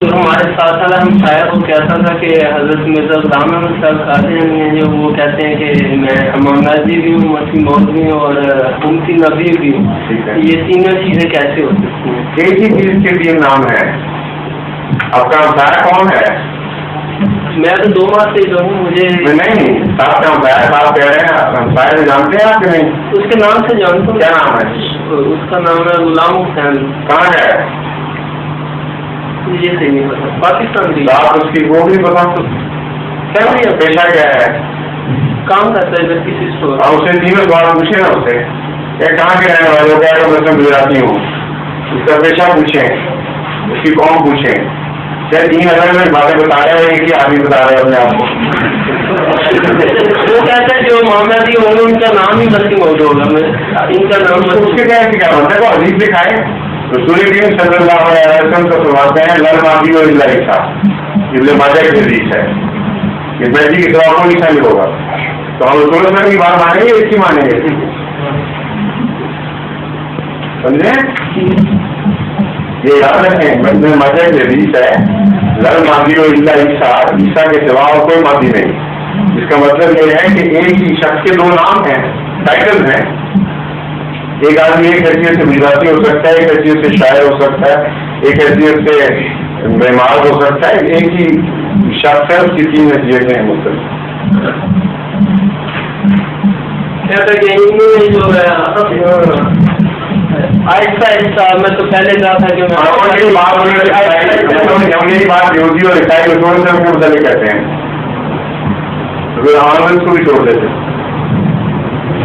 ہمارے ساتھ ساتھ ہم شاعر کو کہتا تھا کہ حضرت مرزا غلام احمد صاحب قادیانی ہیں جو وہ کہتے ہیں کہ میں امام نازی بھی ہوں، مسیح موعود بھی ہوں اور امتی نبی بھی ہوں. یہ تینوں چیزیں کیسے ہو سکتی ہیں؟ ایک ہی چیز کے تین نام ہے. آپ کا امپائر کون ہے؟ میں تو 2 ماہ سے ہوں. مجھے نہیں آپ کا امپائر صاحب کہہ رہے ہیں. امپائر جانتے ہیں آپ کہ نہیں؟ اس کے نام سے جانتا ہوں. کیا نام ہے اس کا نام ہے غلام حسین. کہاں ہے؟ یہ صحیح نہیں پتا. پاکستان کی. آپ اس کی وہ بھی بتا تو کیا نہیں ہے. پیشہ کیا ہے؟ کام کرتا ہے ادھر کسی اسٹور. اسے تینوں سوال پوچھے نا. اس سے کہاں کے رہنے والے ہو؟ کیا میں گجراتی ہوں. اس کا پیشہ پوچھیں، اس کی قوم پوچھیں. کیا 3 الگ الگ باتیں بتا رہے ہیں کہ آدمی بتا رہے ہیں اپنے آپ کو؟ وہ کہتے ہیں جو محمدی ہوں گے ان کا نام ہی مسیح موعود ہوگا. میں ان کا نام اس کے کیا بنتا ہے؟ وہ حدیث دکھائے. رسول کریم صلی اللہ علیہ وسلم کو فرماتے ہیں لر ماضی و اللہ عیسیٰ. ابن ماجہ کی حدیث ہے کہ مہدی کے سوا کوئی عیسیٰ نہیں ہوگا. تو ہم رسول اللہ کی بات مانیں گے، اس کی مانیں گے؟ سمجھے؟ یہ یاد رکھیں ابن ماجہ کی حدیث ہے لر ماضی و اللہ عیسیٰ. عیسیٰ کے سوا اور کوئی ماضی نہیں. اس کا مطلب یہ ہے کہ ایک ہی شخص کے 2 نام ہیں، ٹائٹل ہیں. ایک آدمی ایک حیثیت سے مجاتی ہو سکتا ہے، ایک حیثیت سے شاعر ہو سکتا ہے، ایک حیثیت سے بیمار ہو سکتا ہے. ایک ہی شخص ہے، اس کی 3 حیثیتیں ہیں مختلف. آہستہ آہستہ میں تو پہلے کہا تھا کہ یہی بات یہودی اور عیسائی کو چھوڑ سے متعلق کہتے ہیں. آمد کو بھی چھوڑ دیتے.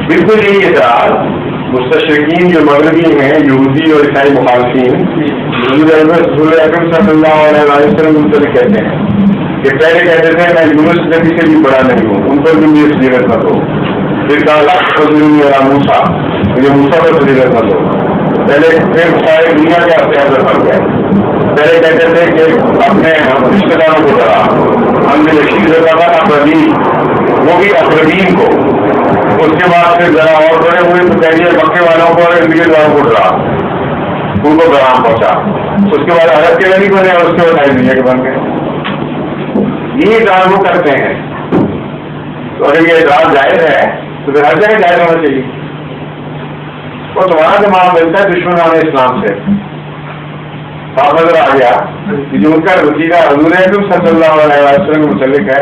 بالکل یہی اعتراض مستشرقین جو مغربی ہیں، یہودی اور عیسائی مخالفین، رسول اکرم صلی اللہ علیہ وسلم متعلق کہتے ہیں کہ پہلے کہتے تھے میں یونس نبی سے بھی بڑا نہیں ہوں، ان پر بھی مجھے فضیلت مت ہو. پھر کہا موسیٰ مجھے موسیٰ پر فضیلت مت ہو. پہلے پھر سارے دنیا کے اختیار بن گئے. پہلے کہتے تھے کہ اپنے رشتے داروں کو ڈرا. ہم نے رشید رکھا تھا افرادین، وہ بھی افرادین کو. اس کے بعد پھر ذرا اور بڑے ہوئے تو کہیے مکے والوں کو اور انڈیا والوں کو ڈرا، ان کو پیغام پہنچا. اس کے بعد عرب کے نبی بنے اور اس کے بعد ساری دنیا کے بن گئے. یہی اعتراض وہ کرتے ہیں. تو اگر یہ اعتراض جائز ہے تو پھر ہر جگہ جائز ہونا چاہیے. اور تمہارا دماغ ملتا ہے دشمنان اسلام سے. صاف نظر آ گیا کہ جو ان کا وسیلہ حضور اکرم صلی اللہ علیہ وسلم کے متعلق ہے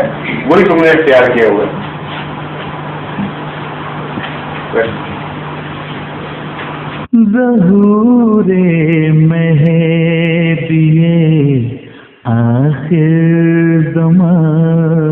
وہی تم نے اختیار کیے ہوئے. ظہور مہدی آخر زمان